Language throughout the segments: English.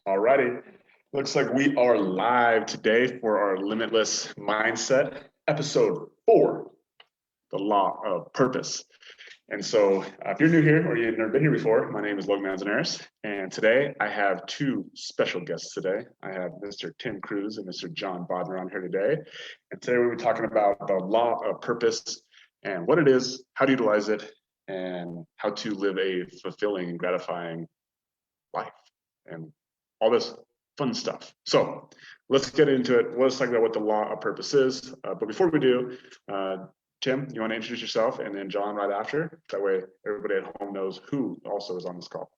Alrighty, looks like we are live today for our Limitless Mindset, episode 4, the law of purpose. And so if you're new here or you've never been here before, my name is Logan Manzanares, and today I have two special guests today. I have Mr. Tim Cruz and Mr. John Bodner on here today. And today we'll be talking about the law of purpose and what it is, how to utilize it, and how to live a fulfilling and gratifying life. And all this fun stuff. So let's get into it. Let's talk about what the law of purpose is. But before we do, Tim, you want to introduce yourself, and then John right after? That way everybody at home knows who also is on this call.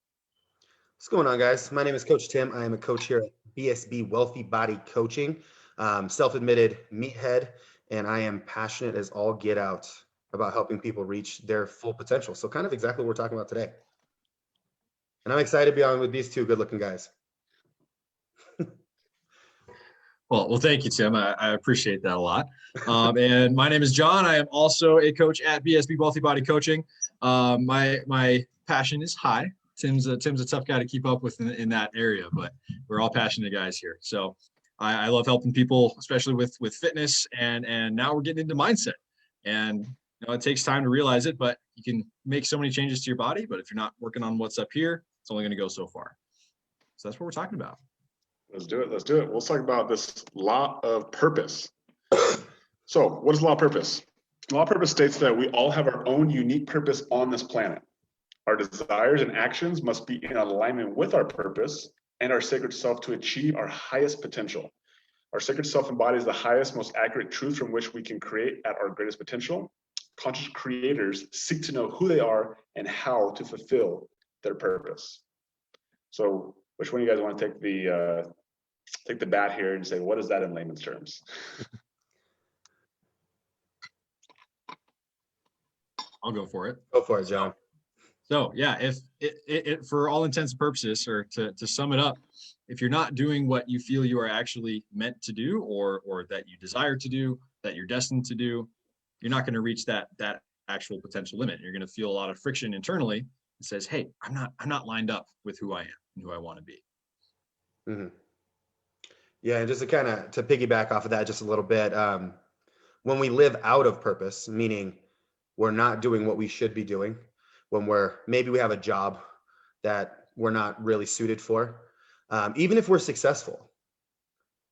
What's going on, guys? My name is Coach Tim. I am a coach here at BSB Wealthy Body Coaching, self-admitted meathead, and I am passionate as all get out about helping people reach their full potential. So kind of exactly what we're talking about today. And I'm excited to be on with these two good-looking guys. Well, thank you, Tim. I appreciate that a lot. And my name is John. I am also a coach at BSB Wealthy Body Coaching. My passion is high. Tim's a tough guy to keep up with in that area, but we're all passionate guys here. So I love helping people, especially with fitness, and now we're getting into mindset. And it takes time to realize it, but you can make so many changes to your body. But if you're not working on what's up here, it's only going to go so far. So that's what we're talking about. Let's do it. Let's talk about this law of purpose. So what is law of purpose? Law of purpose states that we all have our own unique purpose on this planet. Our desires and actions must be in alignment with our purpose and our sacred self to achieve our highest potential. Our sacred self embodies the highest, most accurate truth from which we can create at our greatest potential. Conscious creators seek to know who they are and how to fulfill their purpose. So which one of you guys want to take the bat here and say, what is that in layman's terms? I'll go for it. Go for it, John. So yeah, if it for all intents and purposes, or to sum it up, if you're not doing what you feel you are actually meant to do, or that you desire to do, that you're destined to do, you're not going to reach that actual potential limit. You're going to feel a lot of friction internally that says, hey, I'm not lined up with who I am and who I want to be. Mm-hmm. Yeah, and just to piggyback off of that just a little bit, when we live out of purpose, meaning we're not doing what we should be doing, when maybe we have a job that we're not really suited for, even if we're successful,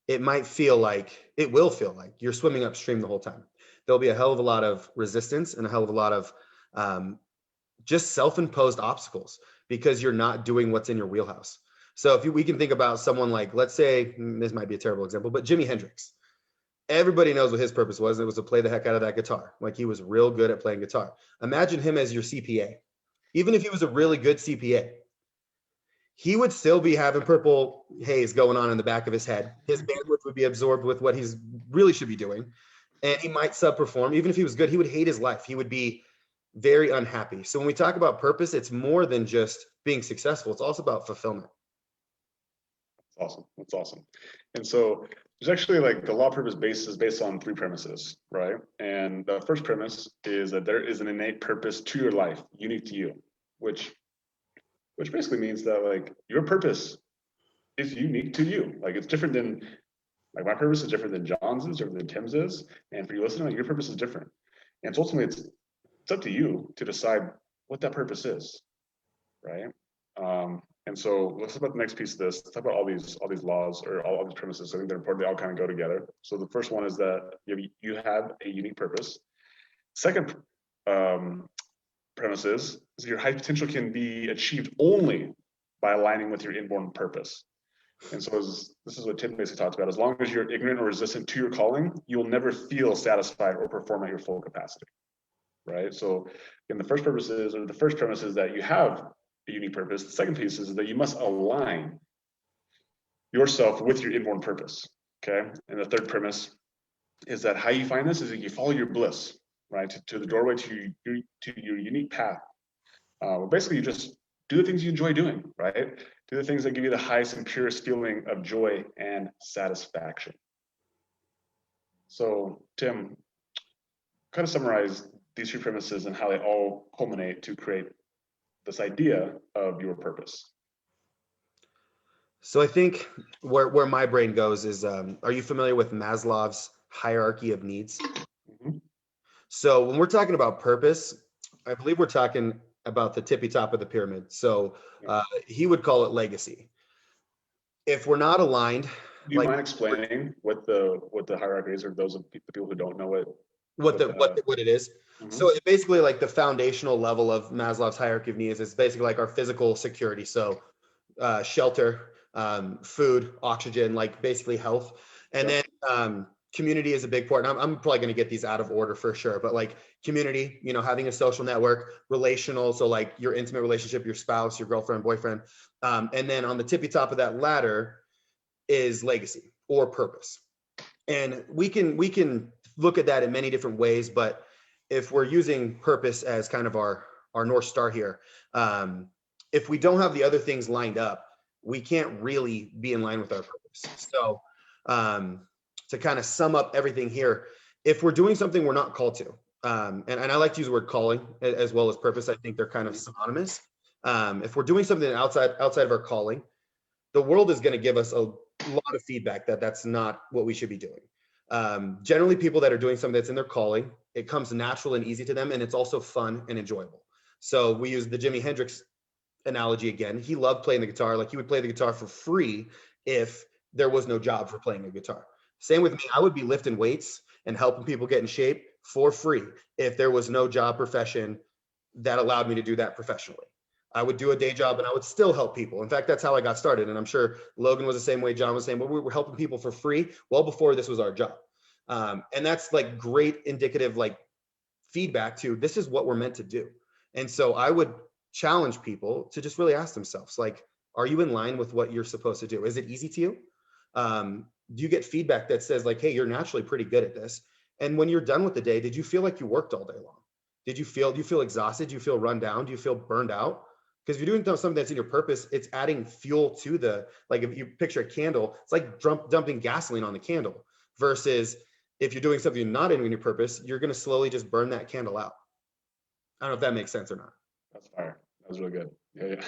it will feel like you're swimming upstream the whole time. There'll be a hell of a lot of resistance and a hell of a lot of just self-imposed obstacles because you're not doing what's in your wheelhouse. So we can think about someone like, let's say, this might be a terrible example, but Jimi Hendrix. Everybody knows what his purpose was. And it was to play the heck out of that guitar. Like, he was real good at playing guitar. Imagine him as your CPA. Even if he was a really good CPA, he would still be having purple haze going on in the back of his head. His bandwidth would be absorbed with what he's really should be doing. And he might subperform. Even if he was good, he would hate his life. He would be very unhappy. So when we talk about purpose, it's more than just being successful. It's also about fulfillment. That's awesome. And so there's actually, like, the law of purpose is based on 3 premises, right? And the first premise is that there is an innate purpose to your life, unique to you, which basically means that, like, your purpose is unique to you. Like, it's different than, like, my purpose is different than John's is, different than Tim's is. And for you listening, like, your purpose is different. And so ultimately it's up to you to decide what that purpose is, right? And so let's talk about the next piece of this. Let's talk about all these laws, or all these premises. I think they're important. They all kind of go together. So the first one is that you have a unique purpose. Second premise is your high potential can be achieved only by aligning with your inborn purpose. And so this is what Tim basically talks about. As long as you're ignorant or resistant to your calling, you'll never feel satisfied or perform at your full capacity, right? So again, the first premise is that you have a unique purpose. The second piece is that you must align yourself with your inborn purpose, okay? And the third premise is that how you find this is that you follow your bliss, right? To the doorway to your unique path. Basically, you just do the things you enjoy doing, right? Do the things that give you the highest and purest feeling of joy and satisfaction. So, Tim, kind of summarize these 3 premises and how they all culminate to create this idea of your purpose. So I think where my brain goes is, are you familiar with Maslow's hierarchy of needs? Mhm. So when we're talking about purpose, I believe we're talking about the tippy top of the pyramid. So he would call it legacy. If we're not aligned, Do you like mind explaining what the hierarchy is, or those of the people who don't know it? what it is. So Mhm. it basically, like, the foundational level of Maslow's hierarchy of needs is basically like our physical security. So shelter, food, oxygen, like basically health. And Yeah. then community is a big part. And I'm probably going to get these out of order for sure, but like community, having a social network, relational. So like your intimate relationship, your spouse, your girlfriend, boyfriend. And then on the tippy top of that ladder is legacy or purpose. And we can look at that in many different ways, but if we're using purpose as kind of our North Star here, if we don't have the other things lined up, we can't really be in line with our purpose. So to kind of sum up everything here, if we're doing something we're not called to, and I like to use the word calling as well as purpose, I think they're kind of synonymous. If we're doing something outside of our calling, the world is going to give us a lot of feedback that that's not what we should be doing. Generally, people that are doing something that's in their calling, it comes natural and easy to them, and it's also fun and enjoyable. So we use the Jimi Hendrix analogy again. He loved playing the guitar. Like, he would play the guitar for free if there was no job for playing a guitar. Same with me. I would be lifting weights and helping people get in shape for free if there was no job profession that allowed me to do that professionally. I would do a day job and I would still help people. In fact, that's how I got started. And I'm sure Logan was the same way, John was the same, but we were helping people for free well before this was our job. And that's like great indicative, like, feedback to this is what we're meant to do. And so I would challenge people to just really ask themselves, like, are you in line with what you're supposed to do? Is it easy to you? Do you get feedback that says, like, hey, you're naturally pretty good at this? And when you're done with the day, did you feel like you worked all day long? Do you feel exhausted? Do you feel run down? Do you feel burned out? Because if you're doing something that's in your purpose, it's adding fuel to the, like, if you picture a candle, it's like dumping gasoline on the candle, versus if you're doing something not in your purpose, you're going to slowly just burn that candle out. I don't know if that makes sense or not. That's fire. That was really good. Yeah,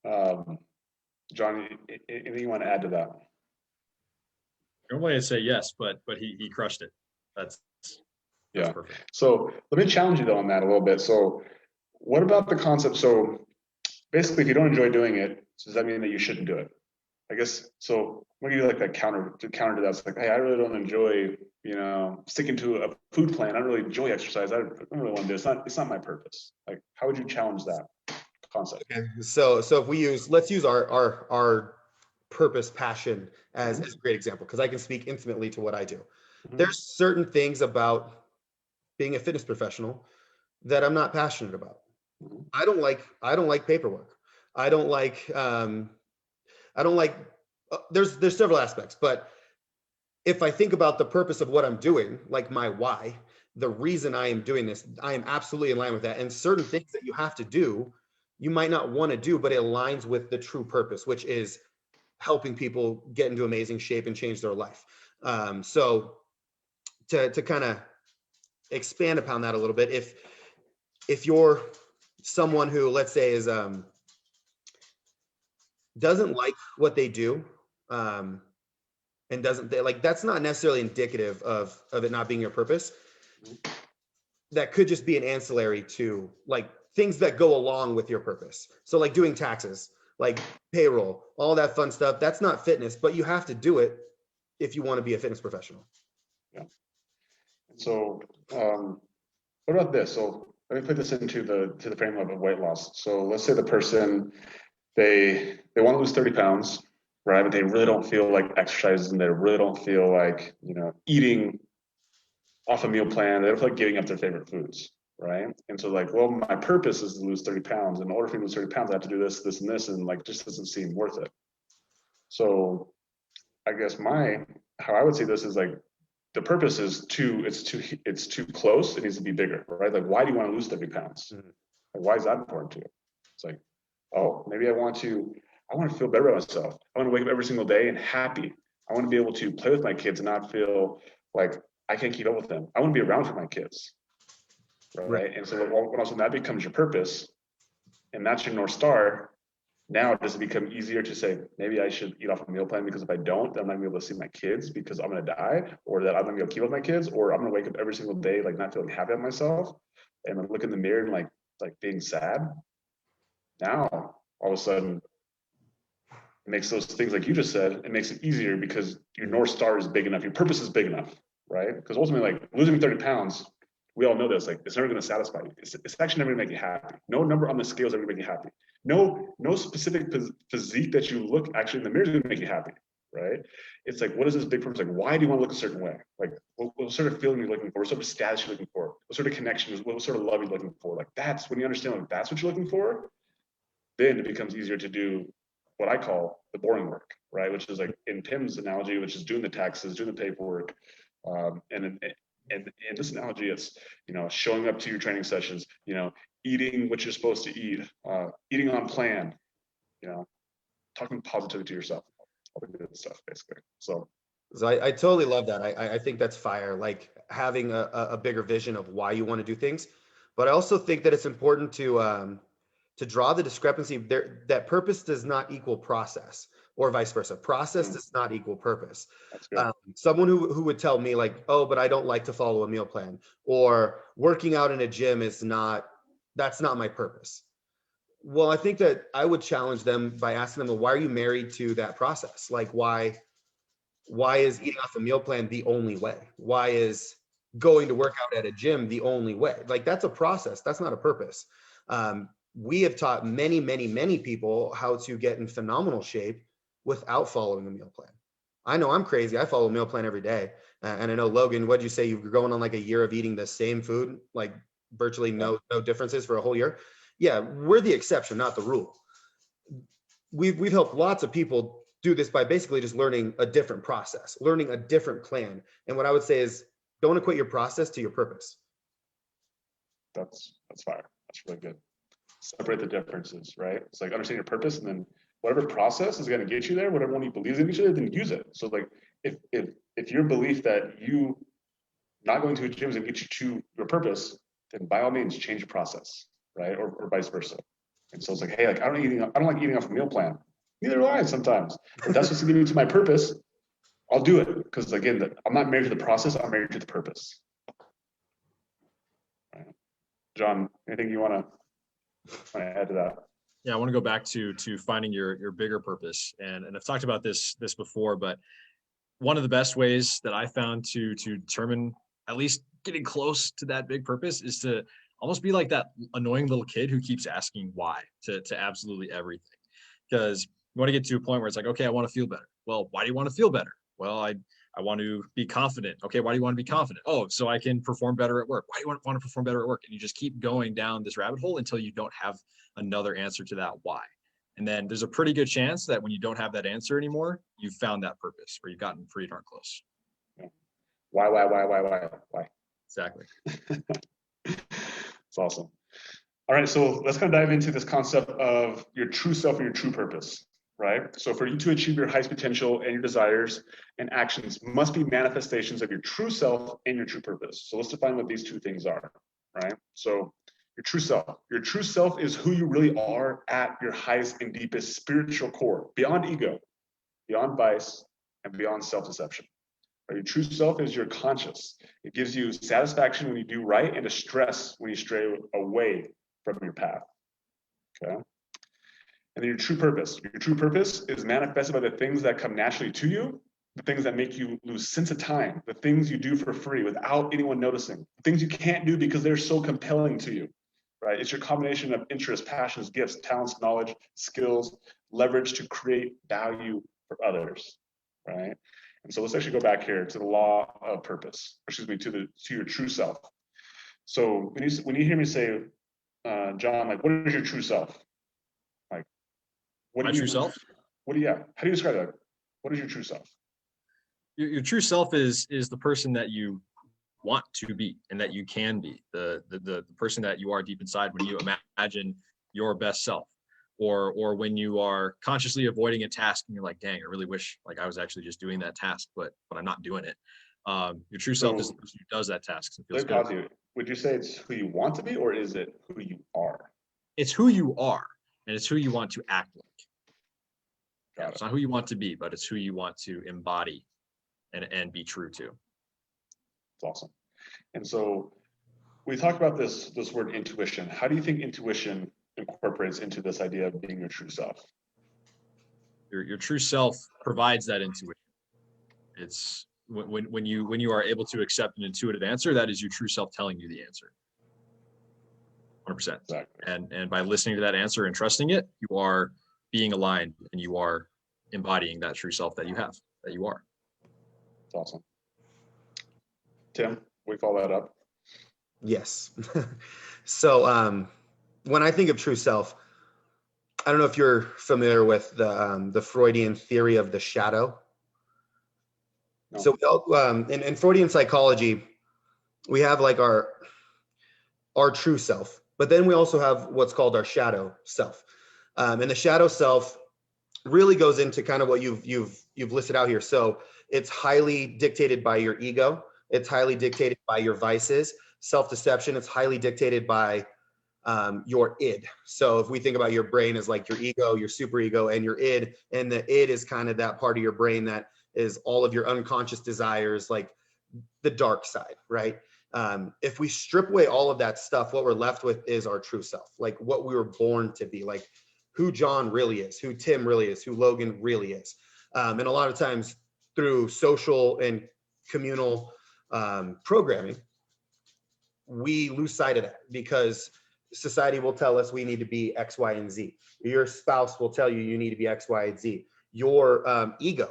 yeah. John, anything you want to add to that? Normally I'd say yes, but he crushed it. That's Yeah. perfect. So let me challenge you though on that a little bit. So what about the concept? So basically, if you don't enjoy doing it, does that mean that you shouldn't do it? I guess so. When you like that counter to that, it's like, hey, I really don't enjoy, sticking to a food plan. I don't really enjoy exercise. I don't really want to do it. It's not my purpose. Like, how would you challenge that concept? Okay. So if let's use our purpose, passion as a great example, because I can speak intimately to what I do. Mhm. There's certain things about being a fitness professional that I'm not passionate about. Mhm. I don't like paperwork. I don't like I don't like there's several aspects, but if I think about the purpose of what I'm doing, like my why, the reason I am doing this, I am absolutely in line with that. And certain things that you have to do, you might not want to do, but it aligns with the true purpose, which is helping people get into amazing shape and change their life. So to kind of expand upon that a little bit, if you're someone who, let's say, is doesn't like what they do, and doesn't, like, that's not necessarily indicative of it not being your purpose. That could just be an ancillary to, like, things that go along with your purpose. So like doing taxes, like payroll, all that fun stuff, that's not fitness, but you have to do it if you want to be a fitness professional. Yeah. And so, what about this? So let me put this into the framework of weight loss. So let's say the person, they want to lose 30 pounds, right? But they really don't feel like exercising. They really don't feel like, eating off a meal plan. They don't feel like giving up their favorite foods, right? And so, like, well, my purpose is to lose 30 pounds. In order for me to lose 30 pounds, I have to do this, this, and this, and like, just doesn't seem worth it. So I guess how I would say this is like, the purpose is it's too close. It needs to be bigger, right? Like, why do you want to lose 30 pounds? Mhm. Like, why is that important to you? It's like, oh, maybe I want to feel better about myself. I want to wake up every single day and happy. I want to be able to play with my kids and not feel like I can't keep up with them. I want to be around for my kids, right? Right. And so when also that becomes your purpose, and that's your North Star, Now, does it become easier to say, maybe I should eat off a meal plan because if I don't, then I'm not gonna be able to see my kids because I'm gonna die, or that I'm not gonna be able to keep up with my kids, or I'm gonna wake up every single day like not feeling happy about myself and look in the mirror and like being sad. Now, all of a sudden, it makes those things like you just said, it makes it easier because your North Star is big enough, your purpose is big enough, right? Because ultimately, like losing 30 pounds, we all know this, like it's never going to satisfy you. It's actually never going to make you happy. No number on the scale is ever going to make you happy. No specific physique that you look actually in the mirror is going to make you happy, right? It's like, what is this big purpose? Like, why do you want to look a certain way? Like, what sort of feeling you're looking for? What sort of status you're looking for? What sort of connection? What sort of love you're looking for? Like, that's when you understand like that's what you're looking for, then it becomes easier to do what I call the boring work, right? Which is like in Tim's analogy, which is doing the taxes, doing the paperwork. And in this analogy, it's, showing up to your training sessions, eating what you're supposed to eat, eating on plan, talking positively to yourself, all the good stuff, basically. So I totally love that. I think that's fire, like having a bigger vision of why you want to do things. But I also think that it's important to draw the discrepancy there, that purpose does not equal process, or vice versa. Process does not equal purpose. that's good. Someone who would tell me like, oh, but I don't like to follow a meal plan, or working out in a gym that's not my purpose. Well, I think that I would challenge them by asking them, well, why are you married to that process? Like, why is eating off a meal plan the only way? Why is going to work out at a gym the only way? Like, that's a process. That's not a purpose. We have taught many, many, many people how to get in phenomenal shape without following a meal plan. I know I'm crazy. I follow a meal plan every day. And I know, Logan, what'd you say? You're going on like a year of eating the same food, like virtually no differences for a whole year. Yeah, we're the exception, not the rule. We've helped lots of people do this by basically just learning a different process, learning a different plan. And what I would say is, don't equate your process to your purpose. That's fire. That's really good. Separate the differences, right? It's like understand your purpose, and then whatever process is going to get you there, whatever one you believe is going to get you there, then use it. So like if your belief that you not going to a gym is going to get you to your purpose, then by all means change your process, right? Or vice versa. And so it's like, hey, like I don't like eating off a meal plan. Neither do I sometimes. If that's what's going to get me to my purpose, I'll do it. Because again, I'm not married to the process, I'm married to the purpose. Right. John, anything you want to add to that? Yeah, I want to go back to finding your bigger purpose, and I've talked about this before, but one of the best ways that I found to determine at least getting close to that big purpose is to almost be like that annoying little kid who keeps asking why to absolutely everything. Because you want to get to a point where it's like, okay, I want to feel better. Well, why do you want to feel better? Well, I want to be confident. Okay, why do you want to be confident? Oh, so I can perform better at work. Why do you want to perform better at work? And you just keep going down this rabbit hole until you don't have another answer to that why. And then there's a pretty good chance that when you don't have that answer anymore, you've found that purpose, or you've gotten pretty darn close. Why? Exactly. It's awesome. All right, so let's kind of dive into this concept of your true self and your true purpose, right? So for you to achieve your highest potential and your desires and actions must be manifestations of your true self and your true purpose. So let's define what these two things are, right? So your true self is who you really are at your highest and deepest spiritual core, beyond ego, beyond vice, and beyond self-deception. Your true self is your conscious. It gives you satisfaction when you do right and distress when you stray away from your path. Okay. And then your true purpose. Your true purpose is manifested by the things that come naturally to you, the things that make you lose sense of time, the things you do for free without anyone noticing, the things you can't do because they're so compelling to you, right? It's your combination of interests, passions, gifts, talents, knowledge, skills, leverage to create value for others, right? And so let's actually go back here to the law of purpose, to your true self. So when you hear me say, John, like, what is your true self? Like, My true self? How do you describe that? What is your true self? Your true self is the person that you want to be and that you can be, the person that you are deep inside when you imagine your best self, or when you are consciously avoiding a task and you're like, dang, I really wish like I was actually just doing that task, but I'm not doing it. Your true self is the person who does that task and feels good. Would you say it's who you want to be, or is it who you are? It's who you are. and it's who you want to act like. Got It's it. not who you want to be, but it's who you want to embody and be true to. That's awesome. And so we talked about this word intuition. How do you think intuition incorporates into this idea of being your true self? Your true self provides that intuition. It's when you are able to accept an intuitive answer, that is your true self telling you the answer. 100%. Exactly. And by listening to that answer and trusting it, you are being aligned and you are embodying that true self that you have, that you are. That's awesome. Tim, we follow that up. Yes. So when I think of true self, I don't know if you're familiar with the Freudian theory of the shadow. No. So in Freudian psychology, we have like our true self, but then we also have what's called our shadow self. And the shadow self really goes into kind of what you've listed out here. So it's highly dictated by your ego. It's highly dictated by your vices, self-deception. It's highly dictated by your id. So if we think about your brain as like your ego, your superego, and your id, and the id is kind of that part of your brain that is all of your unconscious desires, like the dark side, right? If we strip away all of that stuff, what we're left with is our true self, like what we were born to be, like who John really is, who Tim really is, who Logan really is. And a lot of times through social and communal programming, we lose sight of that because society will tell us we need to be X, Y, and Z. Your spouse will tell you you need to be X, Y, and Z. Your ego,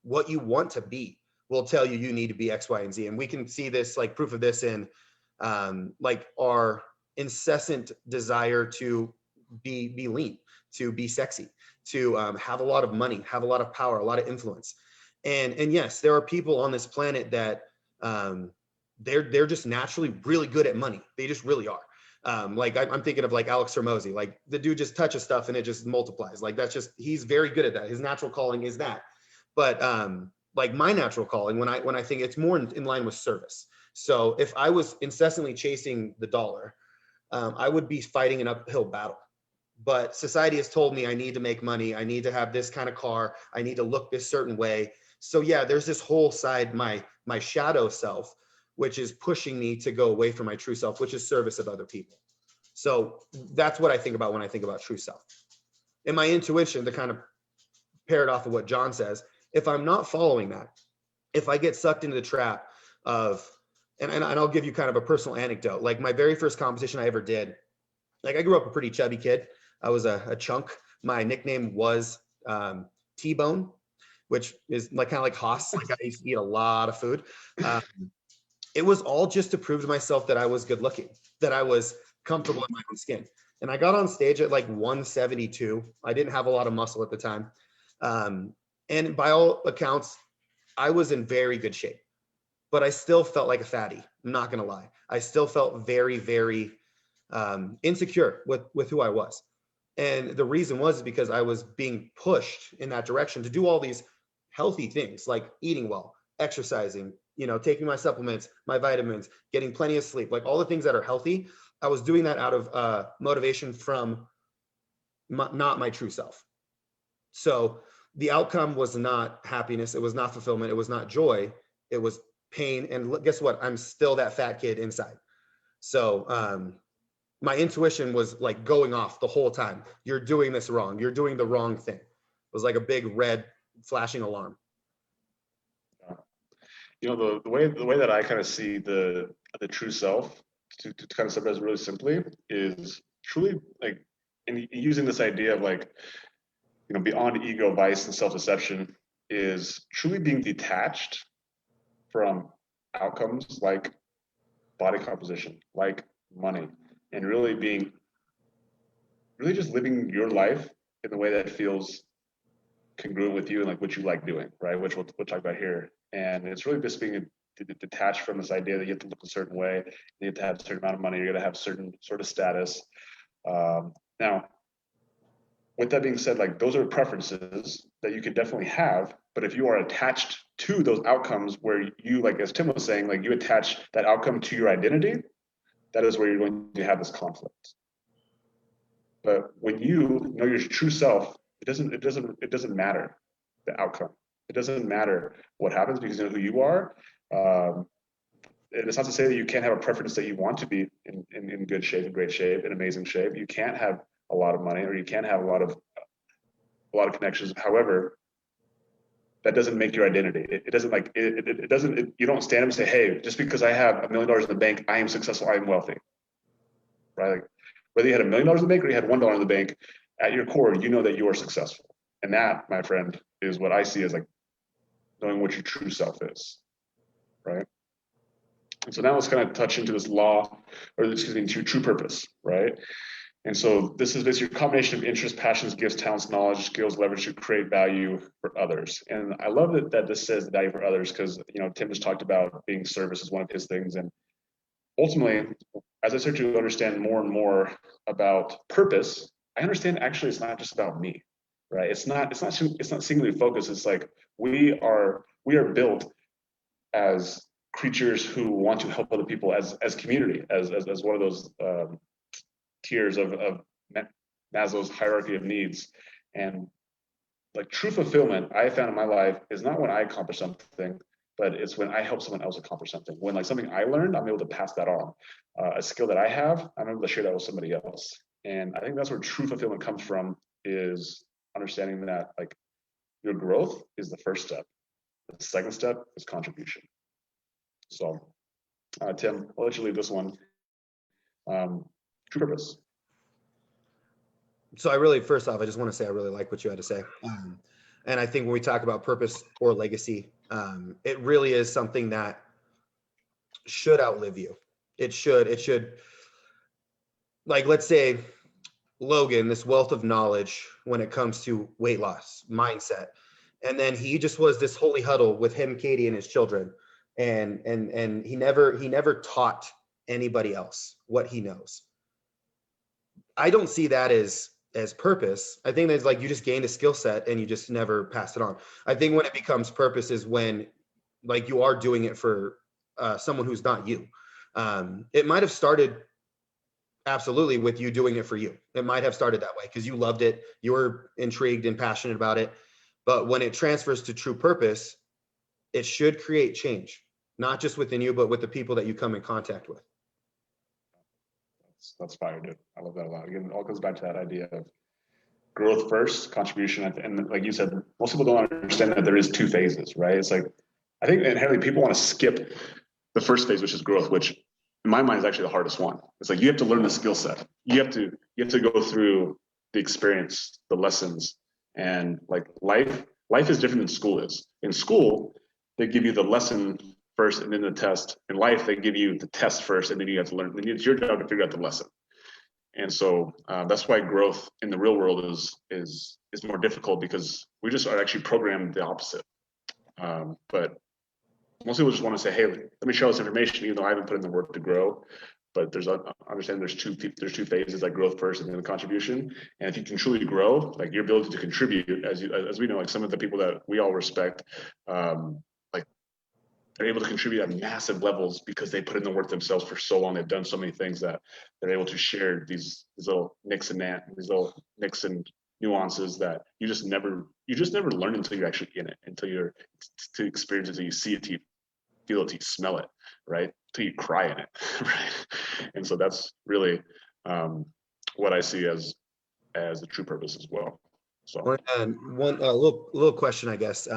what you want to be, will tell you you need to be X, Y, and Z. And we can see this, like proof of this in like our incessant desire to be lean, to be sexy, to have a lot of money, have a lot of power, a lot of influence. And yes, there are people on this planet that they're just naturally really good at money. They just really are. Like I'm thinking of like Alex Hormozy, like the dude just touches stuff and it just multiplies. Like that's just, he's very good at that. His natural calling is that. But like my natural calling, when I think it's more in line with service. So if I was incessantly chasing the dollar, I would be fighting an uphill battle. But society has told me I need to make money. I need to have this kind of car. I need to look this certain way. So yeah, there's this whole side, my shadow self, which is pushing me to go away from my true self, which is service of other people. So that's what I think about when I think about true self. And my intuition, to kind of pair it off of what John says, if I'm not following that, if I get sucked into the trap of, and I'll give you kind of a personal anecdote, like my very first competition I ever did, like I grew up a pretty chubby kid. I was a chunk. My nickname was T-Bone, which is like kind of like Haas. Like I used to eat a lot of food. It was all just to prove to myself that I was good looking, that I was comfortable in my own skin. And I got on stage at like 172. I didn't have a lot of muscle at the time. And by all accounts, I was in very good shape, but I still felt like a fatty. I'm not going to lie. I still felt very, very insecure with who I was. And the reason was because I was being pushed in that direction to do all these healthy things like eating well, exercising, taking my supplements, my vitamins, getting plenty of sleep, like all the things that are healthy. I was doing that out of motivation from not my true self. So the outcome was not happiness. It was not fulfillment. It was not joy. It was pain. And guess what? I'm still that fat kid inside. So my intuition was like going off the whole time. You're doing this wrong. You're doing the wrong thing. It was like a big red flashing alarm. The way that I kind of see the true self, to kind of summarize really simply, is truly like, and using this idea of like, beyond ego, bias, and self-deception, is truly being detached from outcomes like body composition, like money, and really just living your life in the way that feels congruent with you and like what you like doing, right? Which we'll talk about here. And it's really just being detached from this idea that you have to look a certain way, you have to have a certain amount of money, you're going to have certain sort of status. Now, with that being said, like those are preferences that you could definitely have, but if you are attached to those outcomes where you, like as Tim was saying, like you attach that outcome to your identity, that is where you're going to have this conflict. But when you know your true self, it doesn't matter the outcome. It doesn't matter what happens because you know who you are. Um, and it's not to say that you can't have a preference that you want to be in good shape, in great shape, in amazing shape. You can't have a lot of money or you can't have a lot of connections. However, that doesn't make your identity. It doesn't like it doesn't. You don't stand up and say, "Hey, just because I have $1 million in the bank, I am successful. I am wealthy." Right? Like, whether you had $1 million in the bank or you had $1 in the bank, at your core, you know that you are successful, and that, my friend, is what I see as like knowing what your true self is. Right? And so now let's kind of touch into this law, or excuse me, into true purpose. Right? And so this is basically a combination of interests, passions, gifts, talents, knowledge, skills, leverage to create value for others. And I love that this says value for others because, Tim just talked about being service is one of his things. And ultimately, as I start to understand more and more about purpose, I understand actually it's not just about me, right? It's not singularly focused. It's like we are built as creatures who want to help other people as community, as one of those tiers of Maslow's hierarchy of needs. And like true fulfillment, I found in my life is not when I accomplish something, but it's when I help someone else accomplish something. When like something I learned, I'm able to pass that on. A skill that I have, I'm able to share that with somebody else. And I think that's where true fulfillment comes from, is understanding that like your growth is the first step. The second step is contribution. So, Tim, I'll let you lead this one. True purpose. So first off, I just want to say I really like what you had to say. And I think when we talk about purpose or legacy, it really is something that should outlive you. It should, like, let's say Logan, this wealth of knowledge when it comes to weight loss, mindset. And then he just was this holy huddle with him, Katie, and his children. And he never taught anybody else what he knows. I don't see that as purpose. I think that's like you just gained a skill set and you just never passed it on. I think when it becomes purpose is when like you are doing it for someone who's not you. It might have started absolutely with you doing it for you. It might have started that way because you loved it. You were intrigued and passionate about it. But when it transfers to true purpose, it should create change, not just within you, but with the people that you come in contact with. That's fire, dude. I love that a lot. Again, it all goes back to that idea of growth first, contribution, and like you said, most people don't understand that there is two phases, right? It's like I think inherently people want to skip the first phase, which is growth, which in my mind is actually the hardest one. It's like you have to learn the skill set. You have to go through the experience, the lessons, and like life is different than school is. In school, they give you the lesson first and then the test. In life, they give you the test first and then you have to learn. Then it's your job to figure out the lesson. And so that's why growth in the real world is more difficult because we just are actually programmed the opposite. But most people just want to say, "Hey, let me share this information," even though I haven't put in the work to grow. But understand there's two phases, like growth first and then the contribution. And if you can truly grow, like your ability to contribute, as we know, like some of the people that we all respect, like they're able to contribute at massive levels because they put in the work themselves for so long. They've done so many things that they're able to share these little nicks and nuances that you just never learn until you're actually in it, until you're to experience it, until you see it, till you feel it, till you smell it, right? Till you cry in it, right? And so that's really what I see as the true purpose as well. So one little question, I guess.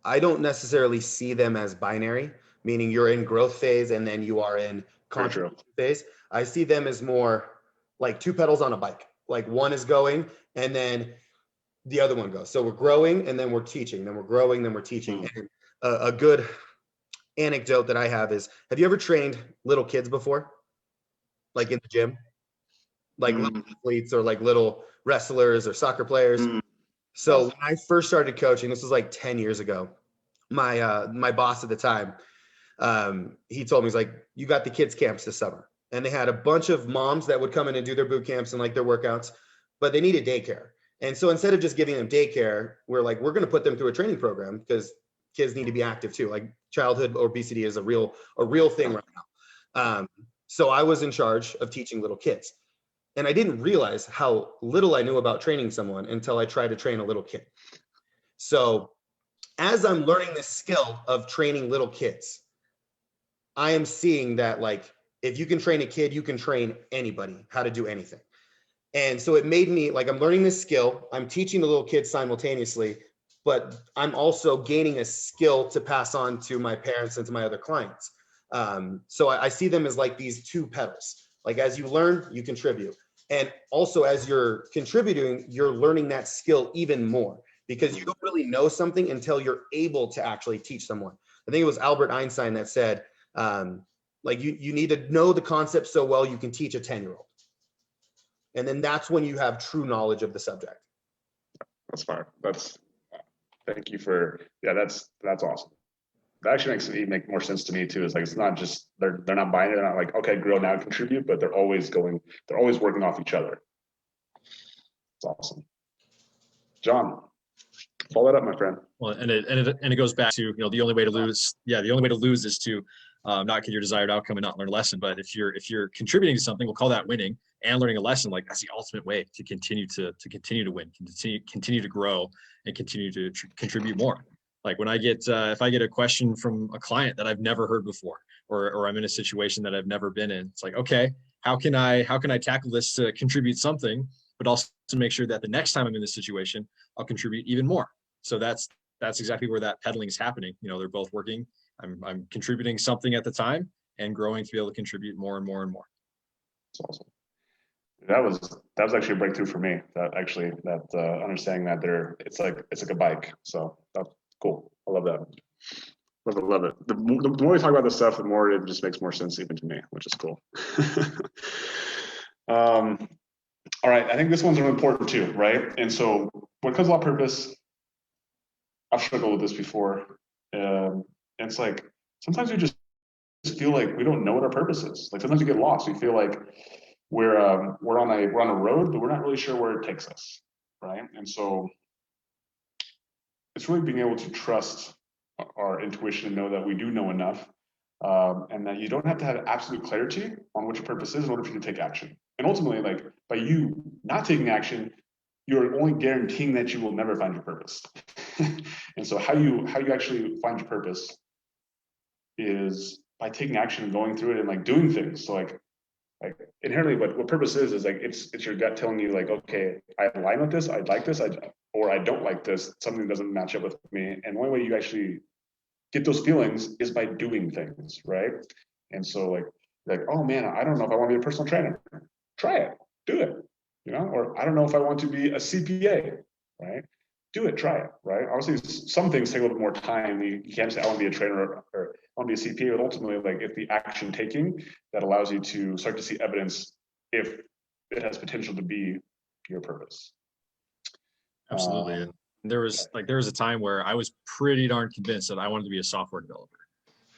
I don't necessarily see them as binary, meaning you're in growth phase and then you are in contribution phase. I see them as more like two pedals on a bike. Like one is going and then the other one goes. So we're growing and then we're teaching, then we're growing, then we're teaching. And a good anecdote that I have is, have you ever trained little kids before? Like in the gym? Like little athletes or like little wrestlers or soccer players? So when I first started coaching, this was like 10 years ago, my boss at the time, he told me, he's like, "You got the kids camps this summer." And they had a bunch of moms that would come in and do their boot camps and like their workouts, but they needed daycare. And so instead of just giving them daycare, we're going to put them through a training program because kids need to be active too. Like childhood obesity is a real thing right now. So I was in charge of teaching little kids. And I didn't realize how little I knew about training someone until I tried to train a little kid. So as I'm learning this skill of training little kids, I am seeing that, like, if you can train a kid, you can train anybody how to do anything. And so it made me, like, I'm learning this skill, I'm teaching the little kids simultaneously, but I'm also gaining a skill to pass on to my parents and to my other clients. So I see them as like these two pedals. Like, as you learn, you contribute. And also, as you're contributing, you're learning that skill even more, because you don't really know something until you're able to actually teach someone. I think it was Albert Einstein that said, like, you need to know the concept so well you can teach a 10-year-old. And then that's when you have true knowledge of the subject. That's fine. Thank you for, that's awesome. That actually makes it make more sense to me too. It's like, it's not just, they're not buying it. They're not like, okay, grow now, contribute, but they're always working off each other. It's awesome. John, follow that up, my friend. Well, and it goes back to, the only way to lose. Yeah. The only way to lose is to not get your desired outcome and not learn a lesson. But if you're contributing to something, we'll call that winning, and learning a lesson. Like, that's the ultimate way to continue to win, continue to grow, and continue to contribute more. Like, when I get if I get a question from a client that I've never heard before, or I'm in a situation that I've never been in, it's like, okay, how can I tackle this to contribute something, but also to make sure that the next time I'm in this situation, I'll contribute even more. So that's exactly where that pedaling is happening. They're both working. I'm contributing something at the time and growing to be able to contribute more and more and more. That's awesome. That was actually a breakthrough for me. That understanding that it's like a bike. So that's cool. I love that. Love it. The more we talk about this stuff, the more it just makes more sense even to me, which is cool. All right, I think this one's really important too, right? And so when it comes to law purpose, I've struggled with this before. It's like, sometimes we just feel like we don't know what our purpose is. Like, sometimes we get lost. We feel like we're on a road, but we're not really sure where it takes us, right? And so it's really being able to trust our intuition and know that we do know enough, and that you don't have to have absolute clarity on what your purpose is in order for you to take action. And ultimately, like, by you not taking action, you're only guaranteeing that you will never find your purpose. And so how you actually find your purpose is by taking action and going through it and, like, doing things. So like inherently what purpose is like, it's your gut telling you, like, okay, I align with this, I like this, or I don't like this, something doesn't match up with me. And one way you actually get those feelings is by doing things, right? And so like, oh man, I don't know if I want to be a personal trainer. Try it, do it, or I don't know if I want to be a CPA, right? Do it, try it, right? Obviously, some things take a little bit more time. You can't say, I want to be a trainer or I want to be a CPA, but ultimately, like, it's the action taking that allows you to start to see evidence if it has potential to be your purpose. Absolutely. And there was a time where I was pretty darn convinced that I wanted to be a software developer.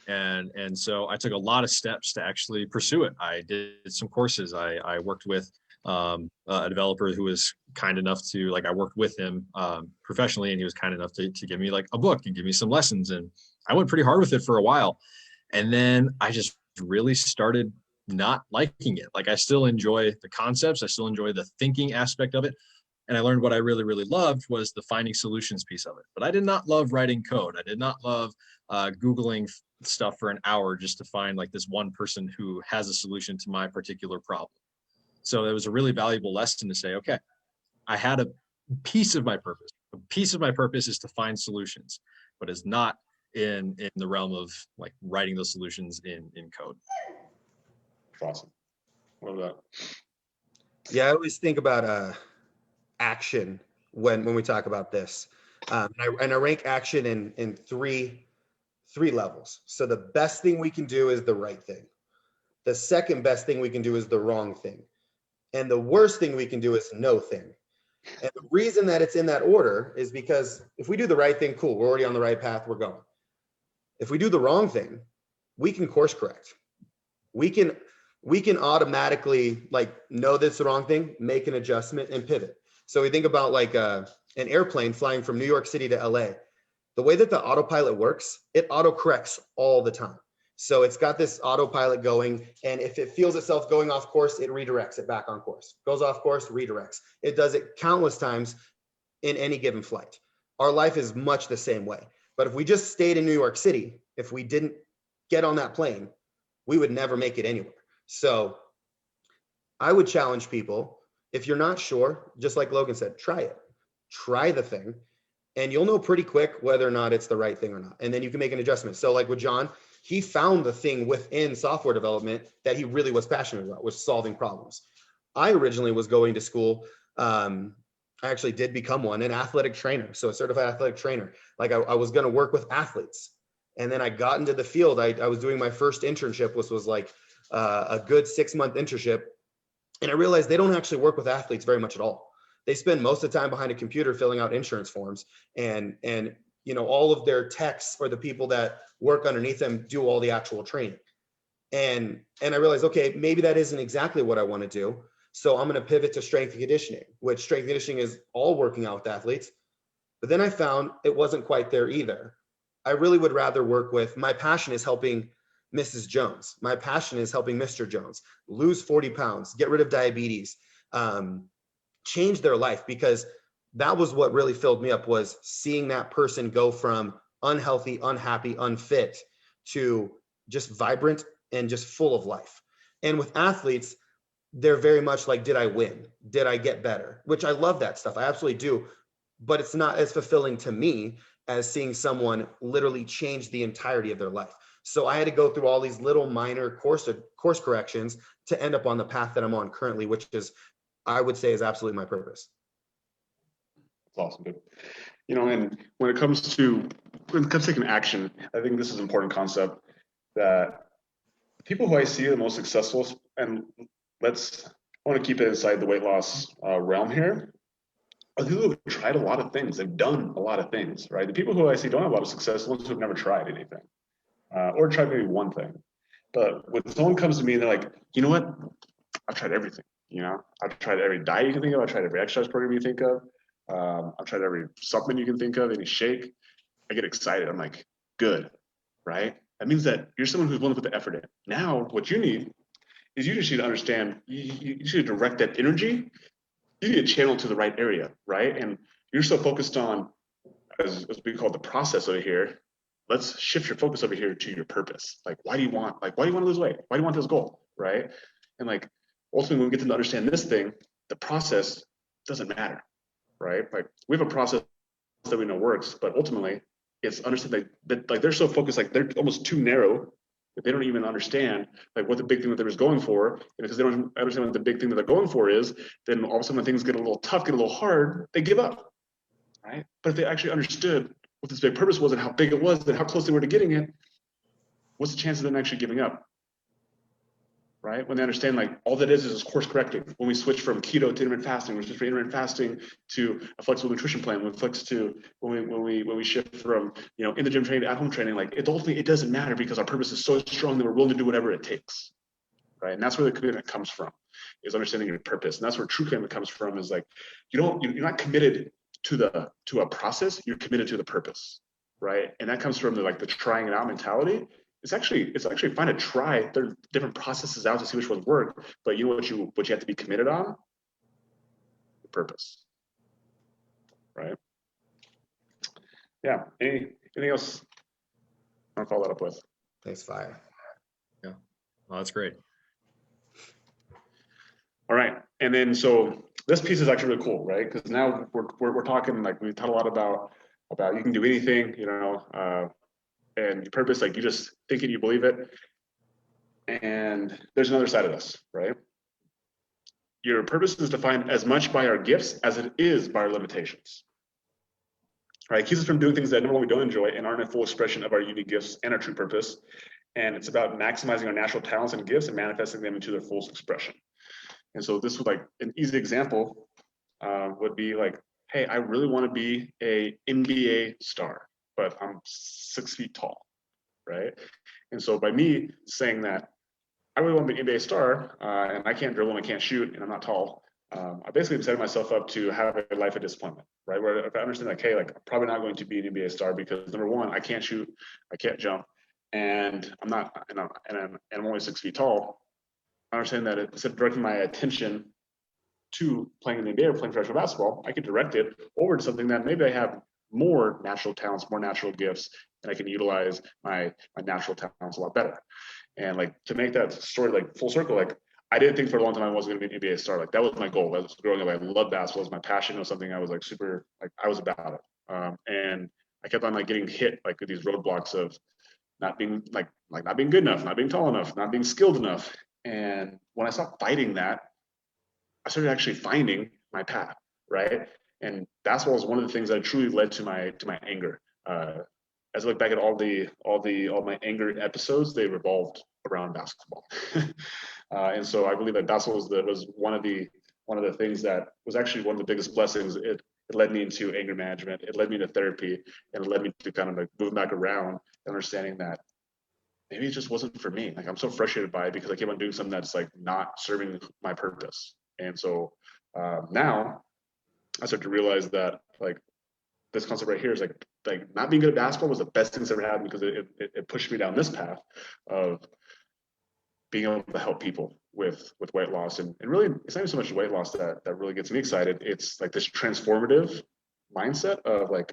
And so I took a lot of steps to actually pursue it. I did some courses. I worked with a developer who was kind enough to, like, I worked with him professionally, and he was kind enough to give me, like, a book and give me some lessons. And I went pretty hard with it for a while. And then I just really started not liking it. Like, I still enjoy the concepts. I still enjoy the thinking aspect of it. And I learned what I really, really loved was the finding solutions piece of it. But I did not love writing code. I did not love Googling stuff for an hour just to find, like, this one person who has a solution to my particular problem. So it was a really valuable lesson to say, okay, I had a piece of my purpose. A piece of my purpose is to find solutions, but it's not in the realm of, like, writing those solutions in code. Awesome. Love that. Yeah, I always think about action when we talk about this, and I rank action in three levels. So the best thing we can do is the right thing. The second best thing we can do is the wrong thing, and the worst thing we can do is no thing. And the reason that it's in that order is because if we do the right thing, cool, we're already on the right path, we're going. If we do the wrong thing, we can course correct. We can automatically, like, know that's the wrong thing, make an adjustment, and pivot. So we think about, like, an airplane flying from New York City to LA. The way that the autopilot works, it autocorrects all the time. So it's got this autopilot going, and if it feels itself going off course, it redirects it back on course. Goes off course, redirects. It does it countless times in any given flight. Our life is much the same way. But if we just stayed in New York City, if we didn't get on that plane, we would never make it anywhere. So I would challenge people, if you're not sure, just like Logan said, try it. Try the thing, and you'll know pretty quick whether or not it's the right thing or not. And then you can make an adjustment. So like with John, he found the thing within software development that he really was passionate about, was solving problems. I originally was going to school. I actually did become one, an athletic trainer. So a certified athletic trainer. Like I was going to work with athletes. And then I got into the field. I was doing my first internship, which was like a good 6-month internship. And I realized they don't actually work with athletes very much at all. They spend most of the time behind a computer filling out insurance forms, and you know, all of their techs or the people that work underneath them do all the actual training. And I realized, okay, maybe that isn't exactly what I want to do. So I'm going to pivot to strength and conditioning, which strength and conditioning is all working out with athletes. But then I found it wasn't quite there either. I really would rather work with, my passion is helping Mrs. Jones. My passion is helping Mr. Jones lose 40 pounds, get rid of diabetes, change their life, because that was what really filled me up, was seeing that person go from unhealthy, unhappy, unfit to just vibrant and just full of life. And with athletes, they're very much like, did I win? Did I get better? Which I love that stuff. I absolutely do. But it's not as fulfilling to me as seeing someone literally change the entirety of their life. So I had to go through all these little minor course corrections to end up on the path that I'm on currently, which is, I would say, is absolutely my purpose. That's awesome, dude. You know, and when it comes to taking action, I think this is an important concept, that people who I see the most successful, and I want to keep it inside the weight loss realm here, are the people who have tried a lot of things. They've done a lot of things, right? The people who I see don't have a lot of success, the ones who have never tried anything, or tried maybe one thing. But when someone comes to me and they're like, you know what? I've tried everything. You know, I've tried every diet you can think of. I've tried every exercise program you think of. I've tried every supplement you can think of, any shake. I get excited. I'm like, good, right? That means that you're someone who's willing to put the effort in. Now, what you need is, you just need to understand, you need to direct that energy. You need to channel to the right area, right? And you're so focused on, as we call it, the process over here. Let's shift your focus over here to your purpose. Like, why do you want to lose weight? Why do you want this goal, right? And like, ultimately, when we get to understand this thing, the process doesn't matter, right? Like, we have a process that we know works, but ultimately, it's understand that like they're so focused, like they're almost too narrow, that they don't even understand like what the big thing that they're going for. And because they don't understand what the big thing that they're going for is, then all of a sudden when things get a little tough, get a little hard, they give up, right? But if they actually understood what this big purpose was and how big it was and how close they were to getting it, what's the chance of them actually giving up? Right? When they understand, like, all that is course correcting. When we switch from keto to intermittent fasting, we switch from intermittent fasting to a flexible nutrition plan. When we shift from, you know, in the gym training to at home training, like, ultimately it doesn't matter, because our purpose is so strong that we're willing to do whatever it takes. Right? And that's where the commitment comes from, is understanding your purpose. And that's where true commitment comes from, is like, you're not committed to a process, you're committed to the purpose. Right? And that comes from the trying it out mentality. It's actually fine to try. There are different processes out to see which ones work, but you know what you have to be committed on? The purpose. Right? Yeah. Anything else I want to follow that up with? Thanks, Fire. Yeah. Oh, that's great. All right. And then so this piece is actually really cool, right? Because now we're talking, like, we've talked a lot about you can do anything, you know, and your purpose, like, you just think it, you believe it. And there's another side of this, right? Your purpose is defined as much by our gifts as it is by our limitations. Right? It keeps us from doing things that, number one, we don't enjoy and aren't a full expression of our unique gifts and our true purpose. And it's about maximizing our natural talents and gifts and manifesting them into their fullest expression. And so this would, like, an easy example would be like, hey, I really want to be a NBA star, but I'm 6 feet tall, right? And so by me saying that I really want to be an NBA star, and I can't dribble and I can't shoot, and I'm not tall, I basically am setting myself up to have a life of disappointment, right? Where if I understand, like, hey, like, I'm probably not going to be an NBA star because, number one, I can't shoot, I can't jump, and I'm only 6 feet tall, I understand that instead of directing my attention to playing in the NBA or playing professional basketball, I could direct it over to something that maybe I have more natural talents, more natural gifts, and I can utilize my natural talents a lot better. And like to make that story like full circle, like I didn't think for a long time I wasn't going to be an NBA star. Like that was my goal. That was growing up. I loved basketball. It was my passion. It was something I was like super, like I was about it. And I kept on like getting hit like with these roadblocks of not being not being good enough, not being tall enough, not being skilled enough. And when I stopped fighting that, I started actually finding my path, right? And basketball is one of the things that truly led to my anger. As I look back at all my anger episodes, they revolved around basketball. And so I believe that basketball was one of the things that was actually one of the biggest blessings. It led me into anger management. It led me to therapy, and it led me to kind of like move back around, understanding that maybe it just wasn't for me. Like I'm so frustrated by it because I keep on doing something that's like not serving my purpose. And so now I start to realize that like this concept right here is like not being good at basketball was the best thing that's ever happened because it pushed me down this path of being able to help people with weight loss. And really it's not even so much weight loss that really gets me excited. It's like this transformative mindset of like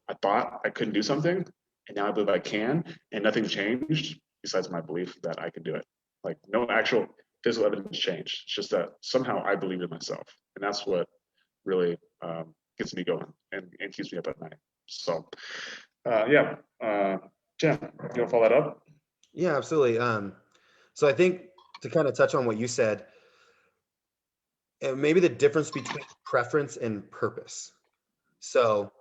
I thought I couldn't do something and now I believe I can, and nothing changed besides my belief that I could do it. Like no actual physical evidence changed. It's just that somehow I believed in myself, and that's what really gets me going and keeps me up at night. So, yeah, Jen, you want to follow that up? Yeah, absolutely. So I think to kind of touch on what you said, maybe the difference between preference and purpose. So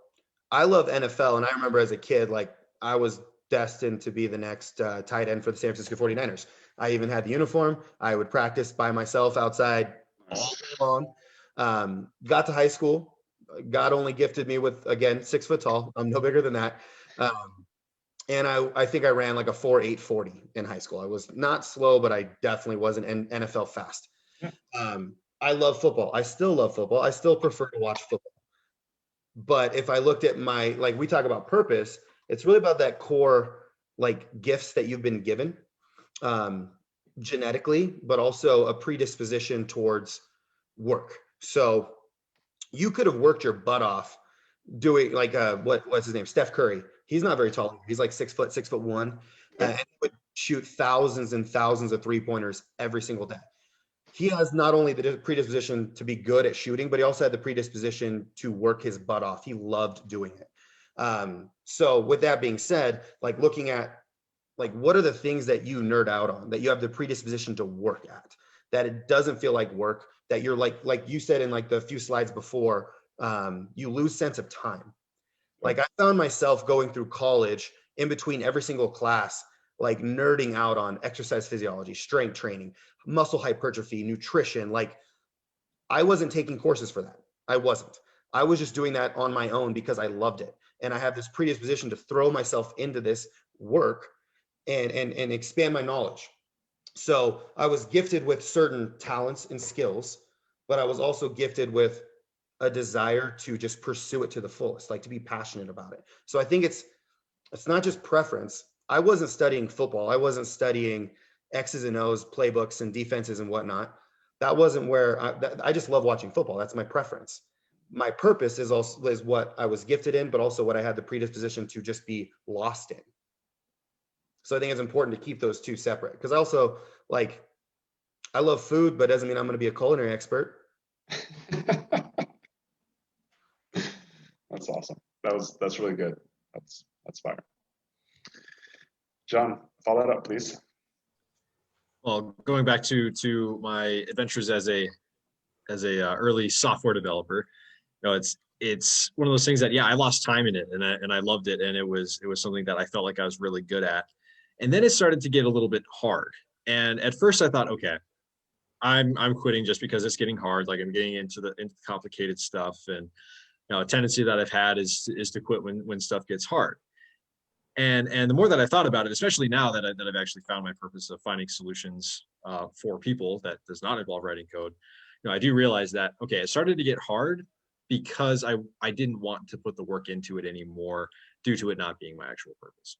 I love NFL, and I remember as a kid, like I was destined to be the next tight end for the San Francisco 49ers. I even had the uniform. I would practice by myself outside all day long. Got to high school. God only gifted me with, again, 6 foot tall. I'm no bigger than that. And I think I ran like a 4.840 in high school. I was not slow, but I definitely wasn't NFL fast. I love football. I still love football. I still prefer to watch football. But if I looked at my, like we talk about purpose, it's really about that core like gifts that you've been given genetically, but also a predisposition towards work. So you could have worked your butt off doing like what's his name? Steph Curry. He's not very tall. He's like 6'1", and he would shoot thousands and thousands of 3-pointers every single day. He has not only the predisposition to be good at shooting, but he also had the predisposition to work his butt off. He loved doing it. So with that being said, like looking at like what are the things that you nerd out on, that you have the predisposition to work at, that it doesn't feel like work, that you're like you said in like the few slides before, you lose sense of time. Like I found myself going through college in between every single class, like nerding out on exercise physiology, strength training, muscle hypertrophy, nutrition. Like I wasn't taking courses for that. I wasn't. I was just doing that on my own because I loved it. And I have this predisposition to throw myself into this work and expand my knowledge. So I was gifted with certain talents and skills, but I was also gifted with a desire to just pursue it to the fullest, like to be passionate about it. So I think it's not just preference. I wasn't studying football. I wasn't studying X's and O's, playbooks and defenses and whatnot. That wasn't where I just love watching football. That's my preference. My purpose is what I was gifted in, but also what I had the predisposition to just be lost in. So I think it's important to keep those two separate, because I also like, I love food, but doesn't mean I'm going to be a culinary expert. That's awesome. That's really good. That's fire. John, follow that up, please. Well, going back to my adventures as a early software developer, you know, it's one of those things that, yeah, I lost time in it and I loved it. And it was something that I felt like I was really good at. And then it started to get a little bit hard. And at first I thought, okay, I'm quitting just because it's getting hard. Like I'm getting into complicated stuff. And, you know, a tendency that I've had is to quit when stuff gets hard. And the more that I thought about it, especially now that I've actually found my purpose of finding solutions for people that does not involve writing code, you know, I do realize that, okay, it started to get hard because I didn't want to put the work into it anymore due to it not being my actual purpose.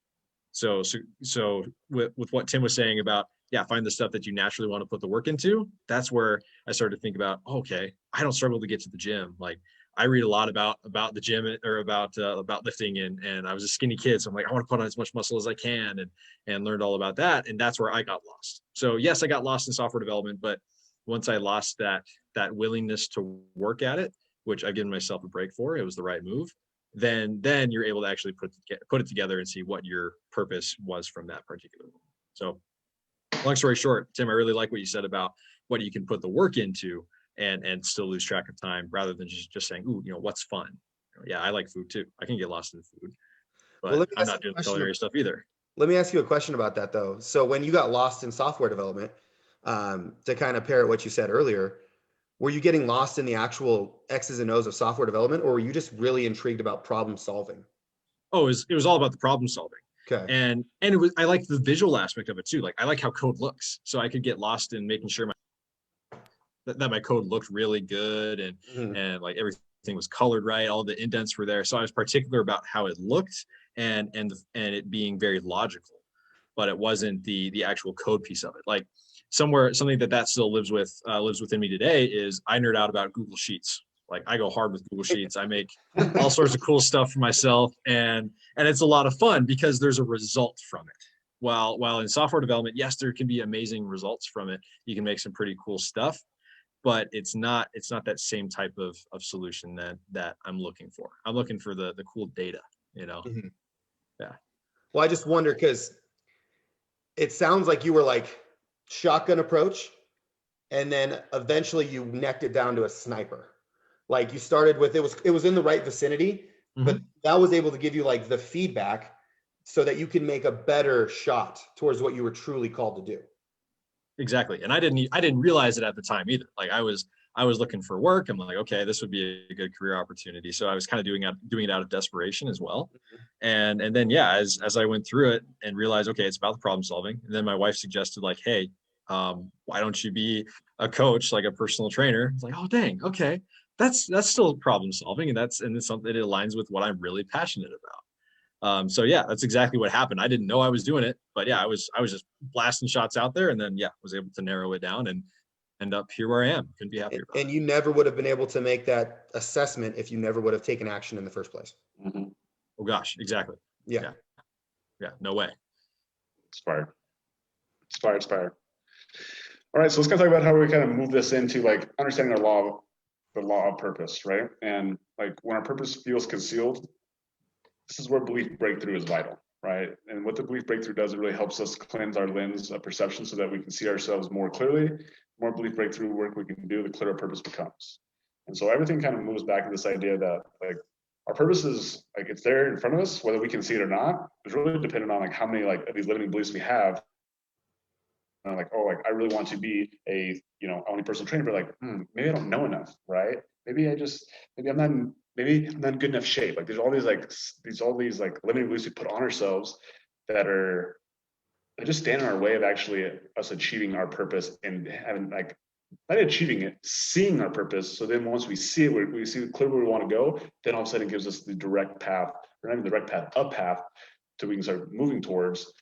So with what Tim was saying about, yeah, find the stuff that you naturally want to put the work into. That's where I started to think about, okay, I don't struggle to get to the gym. Like I read a lot about the gym or about lifting, and I was a skinny kid, so I'm like, I want to put on as much muscle as I can, and learned all about that. And that's where I got lost. So yes, I got lost in software development, but once I lost that willingness to work at it, which I've given myself a break for, it was the right move. Then you're able to actually put it together and see what your purpose was from that particular one. So long story short, Tim, I really like what you said about what you can put the work into and still lose track of time, rather than just saying, ooh, what's fun. Yeah, I like food too. I can get lost in food, Well, but I'm not doing culinary stuff either. Let me ask you a question about that though. So when you got lost in software development, to kind of pair what you said earlier, were you getting lost in the actual X's and O's of software development, or were you just really intrigued about problem solving? Oh, it was all about the problem solving. Okay. And it was, I like the visual aspect of it too. Like I like how code looks. So I could get lost in making sure that my code looked really good, and like everything was colored right. All the indents were there. So I was particular about how it looked and it being very logical, but it wasn't the actual code piece of it. Like something that still lives within me today is I nerd out about Google Sheets. Like I go hard with Google Sheets. I make all sorts of cool stuff for myself, and it's a lot of fun because there's a result from it. While in software development, yes, there can be amazing results from it. You can make some pretty cool stuff, but it's not that same type of solution that I'm looking for. I'm looking for the cool data, Mhm. Yeah. Well, I just wonder because it sounds like you were like shotgun approach, and then eventually you necked it down to a sniper. Like you started with it was in the right vicinity, but that was able to give you like the feedback so that you can make a better shot towards what you were truly called to do. Exactly. And I didn't realize it at the time either. Like I was looking for work. I'm like, okay, this would be a good career opportunity. So I was kind of doing it out of desperation as well. And then yeah, as I went through it and realized, okay, it's about the problem solving. And then my wife suggested like, hey, why don't you be a coach, like a personal trainer? It's like, oh dang, okay. That's still problem solving, and it's something that aligns with what I'm really passionate about. So yeah, that's exactly what happened. I didn't know I was doing it, but yeah, I was just blasting shots out there, and then yeah, was able to narrow it down and end up here where I am. Couldn't be happier about And you never would have been able to make that assessment if you never would have taken action in the first place. Mhm. Oh gosh, exactly. Yeah. Yeah, no way. Inspired. All right, so let's kind of talk about how we kind of move this into like understanding the law of purpose, right? And like when our purpose feels concealed, this is where belief breakthrough is vital, right? And what the belief breakthrough does, it really helps us cleanse our lens of perception so that we can see ourselves more clearly. The more belief breakthrough work we can do, the clearer purpose becomes. And so everything kind of moves back to this idea that like our purpose is like it's there in front of us, whether we can see it or not. It's really dependent on like how many like of these limiting beliefs we have. Like, oh, like I really want to be a, I want to be a personal trainer, but like, maybe I don't know enough, right? Maybe I'm not in good enough shape. Like there's all these like limiting beliefs we put on ourselves that just stand in our way of actually us achieving our purpose and having like, not achieving it, seeing our purpose. So then once we see it, we see clearly where we want to go, then all of a sudden it gives us the direct path, or not even the direct path, a path to we can start moving towards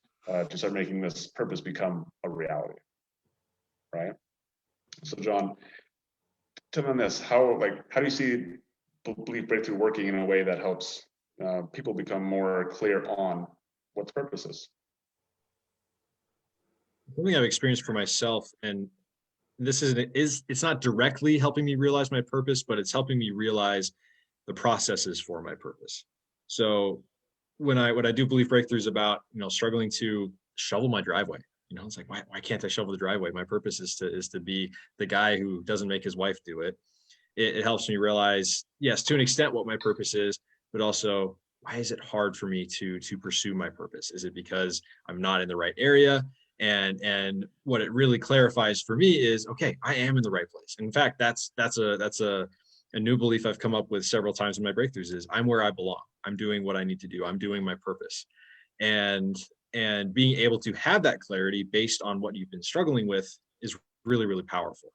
to start making this purpose become a reality, right? So John, tell me on this, how do you see belief breakthrough working in a way that helps people become more clear on what the purpose is? Something I've experienced for myself, and it's not directly helping me realize my purpose, but it's helping me realize the processes for my purpose. So when I do belief breakthroughs about struggling to shovel my driveway, it's like why can't I shovel the driveway? My purpose is to be the guy who doesn't make his wife do it. It helps me realize, yes, to an extent what my purpose is, but also why is it hard for me to pursue my purpose? Is it because I'm not in the right area? And what it really clarifies for me is, okay, I am in the right place. In fact, that's a new belief I've come up with several times in my breakthroughs is I'm where I belong. I'm doing what I need to do. I'm doing my purpose. And being able to have that clarity based on what you've been struggling with is really, really powerful.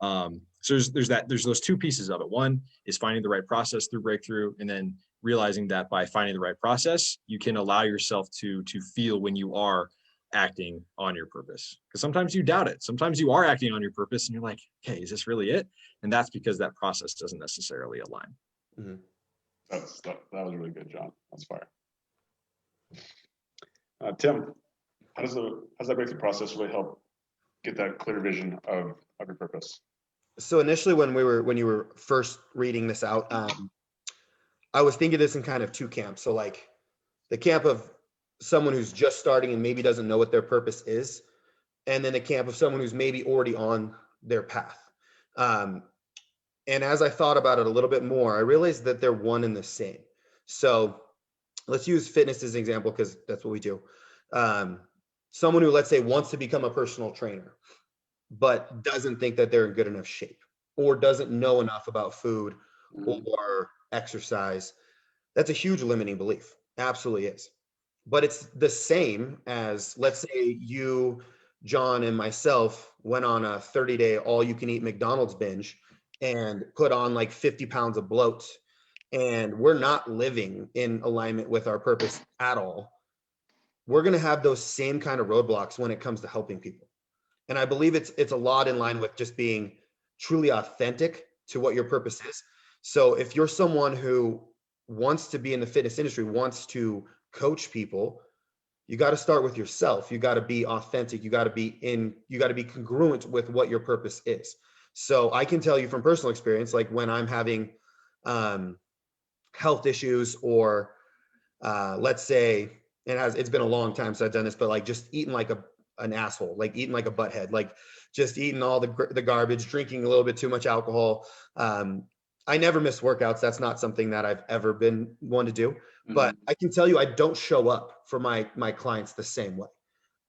So there's those two pieces of it. One is finding the right process through breakthrough, and then realizing that by finding the right process, you can allow yourself to feel when you are acting on your purpose. Because sometimes you doubt it. Sometimes you are acting on your purpose and you're like, okay, is this really it? And that's because that process doesn't necessarily align. Mhm. That was really good, John. That's fire. Tim, how does that breakthrough process really help get that clear vision of your purpose? So initially, when you were first reading this out, I was thinking this in kind of two camps. So like the camp of someone who's just starting and maybe doesn't know what their purpose is, and then the camp of someone who's maybe already on their path. And as I thought about it a little bit more, I realized that they're one and the same. So let's use fitness as an example because that's what we do. Someone who, let's say, wants to become a personal trainer, but doesn't think that they're in good enough shape or doesn't know enough about food or exercise. That's a huge limiting belief. Absolutely is. But it's the same as, let's say you, John, and myself went on a 30-day all-you-can-eat McDonald's binge and put on like 50 pounds of bloat, and we're not living in alignment with our purpose at all. We're going to have those same kind of roadblocks when it comes to helping people. And I believe it's a lot in line with just being truly authentic to what your purpose is. So if you're someone who wants to be in the fitness industry, wants to coach people, you got to start with yourself. You got to be authentic. You got to be congruent with what your purpose is. So I can tell you from personal experience, like when I'm having health issues, or let's say it's been a long time since I've done this, but like just eating like an asshole, like eating like a butthead, like just eating all the garbage, drinking a little bit too much alcohol. I never miss workouts. That's not something that I've ever been one to do. But I can tell you, I don't show up for my clients the same way.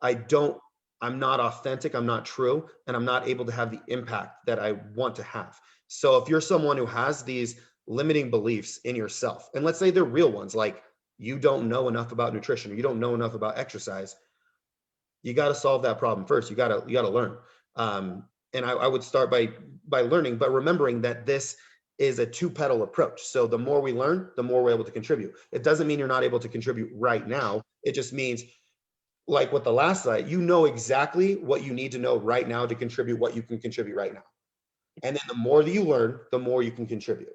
I'm not authentic, I'm not true, and I'm not able to have the impact that I want to have. So if you're someone who has these limiting beliefs in yourself, and let's say they're real ones, like you don't know enough about nutrition, or you don't know enough about exercise, you got to solve that problem first. You got to learn. And I would start by learning, but remembering that this is a two-pedal approach. So the more we learn, the more we're able to contribute. It doesn't mean you're not able to contribute right now. It just means, like with the last slide, you know exactly what you need to know right now to contribute what you can contribute right now. And then the more that you learn, the more you can contribute.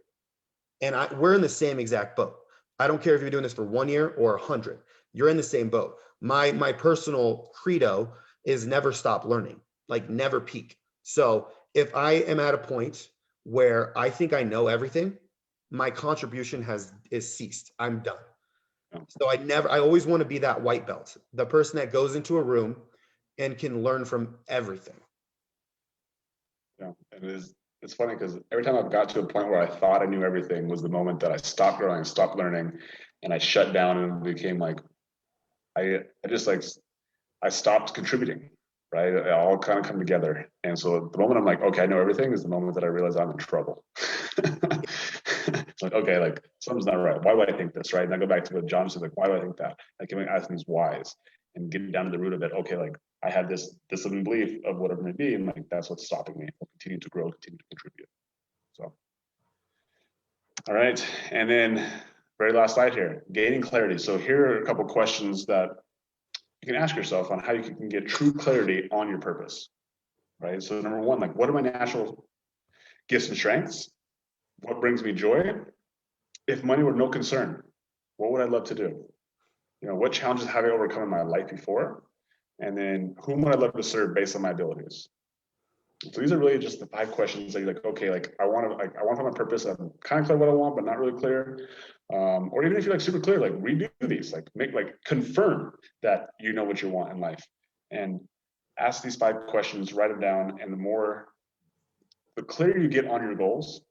And we're in the same exact boat. I don't care if you're doing this for 1 year or 100. You're in the same boat. My personal credo is never stop learning, like never peak. So if I am at a point where I think I know everything, my contribution is ceased. I'm done. So I always want to be that white belt, the person that goes into a room and can learn from everything. Yeah, it's funny because every time I've got to a point where I thought I knew everything was the moment that I stopped growing, stopped learning, and I shut down and became like, I just like, I stopped contributing, right? It all kind of come together. And so the moment I'm like, okay, I know everything, is the moment that I realize I'm in trouble. It's like, okay, like something's not right. Why do I think this, right? And I go back to what John said, like, why do I think that? Like, can we ask these whys and get down to the root of it? Okay, like I had this limiting belief of whatever it may be, and like that's what's stopping me. I'll continue to grow, continue to contribute. So, all right, and then very last slide here, gaining clarity. So here are a couple questions that you can ask yourself on how you can get true clarity on your purpose, right? So number one, like, what are my natural gifts and strengths? What brings me joy? If money were no concern, what would I love to do? You know, what challenges have I overcome in my life before? And then whom would I love to serve based on my abilities? So these are really just the 5 questions that you're like, okay, like I want to find my purpose. I'm kind of clear what I want, but not really clear. Or even if you're like super clear, like redo these, like confirm that you know what you want in life, and ask these 5 questions, write them down, and the clearer you get on your goals,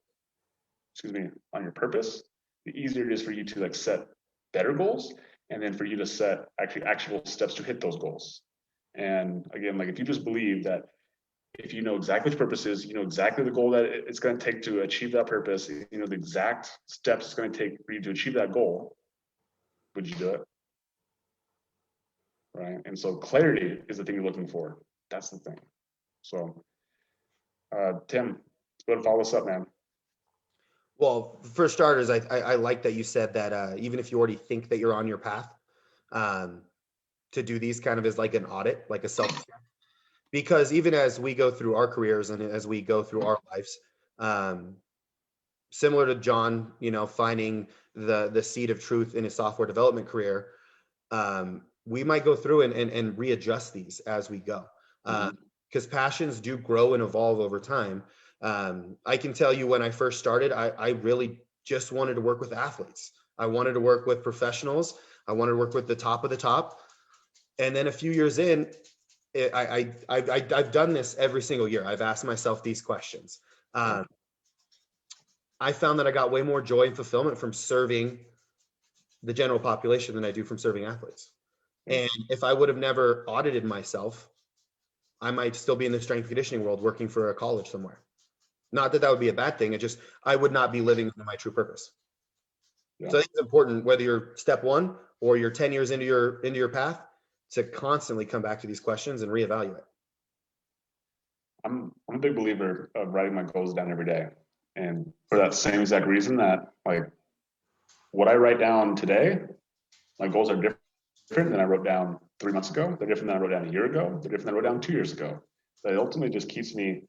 on your purpose, the easier it is for you to like set better goals, and then for you to set actually actual steps to hit those goals. And again, like if you just believe that if you know exactly what your purpose is, you know exactly the goal that it's going to take to achieve that purpose, you know the exact steps it's going to take for you to achieve that goal, would you do it? Right? And so clarity is the thing you're looking for. That's the thing. So Tim, go ahead and follow us up, man. Well, for starters, I like that you said that even if you already think that you're on your path, um, to do these kind of as like an audit, like a self, because even as we go through our careers and as we go through our lives, um, similar to John, finding the seed of truth in his software development career, we might go through and readjust these as we go. Because passions do grow and evolve over time. I can tell you when I first started, I really just wanted to work with athletes. I wanted to work with professionals. I wanted to work with the top of the top. And then a few years in, I've done this every single year. I've asked myself these questions. I found that I got way more joy and fulfillment from serving the general population than I do from serving athletes. And if I would have never audited myself, I might still be in the strength and conditioning world working for a college somewhere. Not that that would be a bad thing. It just, I would not be living into my true purpose. Yeah. So I think it's important, whether you're step one or you're 10 years into your path, to constantly come back to these questions and reevaluate. I'm a big believer of writing my goals down every day. And for that same exact reason that like what I write down today, my goals are different than I wrote down 3 months ago. They're different than I wrote down a year ago. They're different than I wrote down 2 years ago. That ultimately just keeps me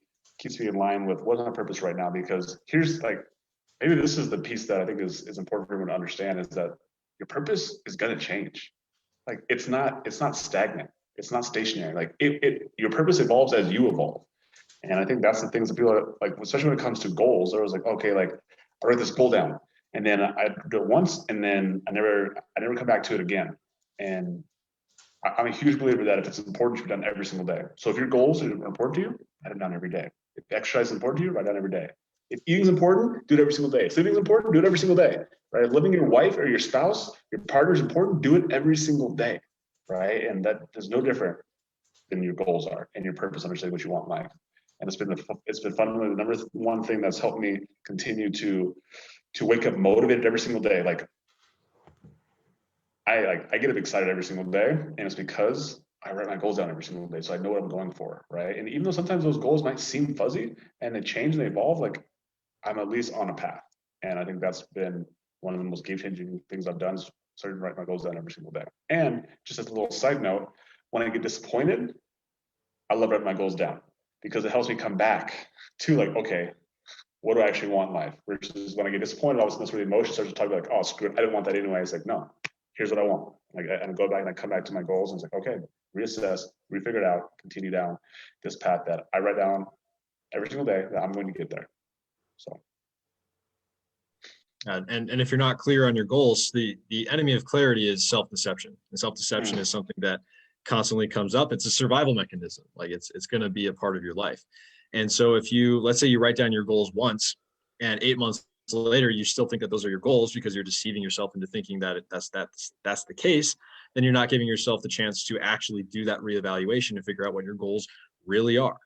in line with what's my purpose right now. Because here's like, maybe this is the piece that I think is important for everyone to understand, is that your purpose is going to change. Like it's not stagnant. It's not stationary. Like your purpose evolves as you evolve. And I think that's the things that people are like, especially when it comes to goals, they're always like, okay, like I write this goal down and then I do it once and then I never come back to it again. And I'm a huge believer that if it's important, you've done every single day. So if your goals are important to you, write them down every day. If exercise is important to you, write it down every day. If eating is important, do it every single day. If sleeping is important, do it every single day. Right? Living your wife or your spouse, your partner is important, do it every single day. Right? And that is no different than your goals are and your purpose, understanding what you want in life. And it's been fundamentally the number one thing that's helped me continue to wake up motivated every single day. Like I get excited every single day, and it's because I write my goals down every single day, so I know what I'm going for, right? And even though sometimes those goals might seem fuzzy and they change and they evolve, like I'm at least on a path. And I think that's been one of the most game-changing things I've done, is starting to write my goals down every single day. And just as a little side note, when I get disappointed, I love writing my goals down because it helps me come back to like, okay, what do I actually want in life? Versus when I get disappointed, all of a sudden that's where the emotion starts to talk like, oh, screw it, I didn't want that anyway. It's like, no, here's what I want. Like, and I go back and I come back to my goals, and it's like, okay, reassess, refigure it out, continue down this path that I write down every single day that I'm going to get there. So. And if you're not clear on your goals, the enemy of clarity is self-deception. And self-deception is something that constantly comes up. It's a survival mechanism. Like it's going to be a part of your life. And so if let's say you write down your goals once and 8 months later, you still think that those are your goals because you're deceiving yourself into thinking that that's the case, then you're not giving yourself the chance to actually do that reevaluation to figure out what your goals really are.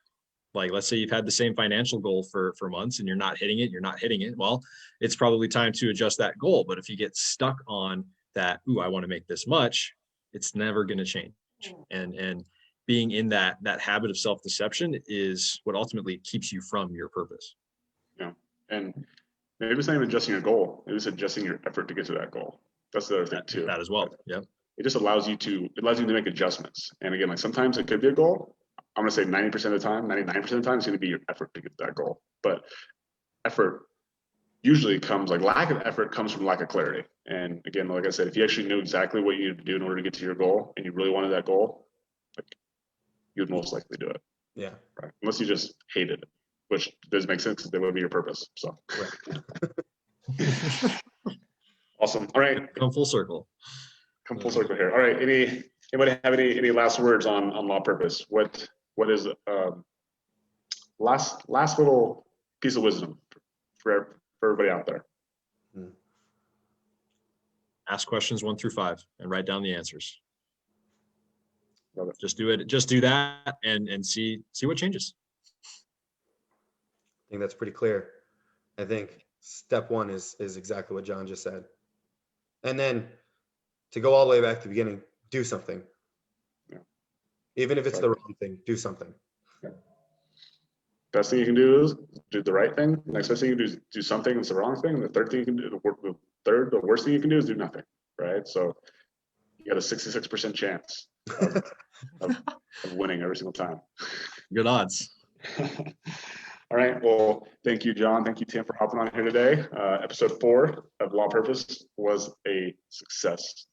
Like, let's say you've had the same financial goal for months and you're not hitting it. Well, it's probably time to adjust that goal. But if you get stuck on that, ooh, I want to make this much, it's never going to change. And being in that habit of self-deception is what ultimately keeps you from your purpose. Yeah. And maybe it's not even adjusting your goal. Maybe it's adjusting your effort to get to that goal. That's the other thing too. That as well. Yeah. It just allows you to make adjustments. And again, like sometimes it could be a goal. I'm going to say 90% of the time, 99% of the time, it's going to be your effort to get to that goal. But effort usually comes, like lack of effort comes from lack of clarity. And again, like I said, if you actually knew exactly what you need to do in order to get to your goal and you really wanted that goal, like you would most likely do it. Yeah. Right. Unless you just hated it, which does make sense because that would be your purpose. So. Right. Awesome. All right. Come full circle. Come full circle here. All right. Anybody have any last words on law purpose? What is last little piece of wisdom for everybody out there? Ask questions 1 through 5 and write down the answers. Love it. Just do it. Just do that and see what changes. I think that's pretty clear. I think step 1 is exactly what John just said. And then to go all the way back to the beginning, do something. Yeah. Even if it's the wrong thing, do something. Yeah. best thing you can do is do the right thing. The next best thing you can do is do something that's the wrong thing. And the third thing you can do, the worst thing you can do is do nothing, right? So you got a 66% chance of winning every single time. Good odds. All right. Well, thank you, John. Thank you, Tim, for hopping on here today. Episode 4 of Law Purpose was a success.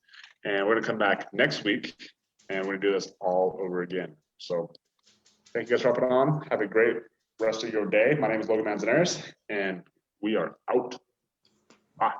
And we're going to come back next week and we're going to do this all over again. So thank you guys for hopping on. Have a great rest of your day. My name is Logan Manzanares, and we are out. Bye.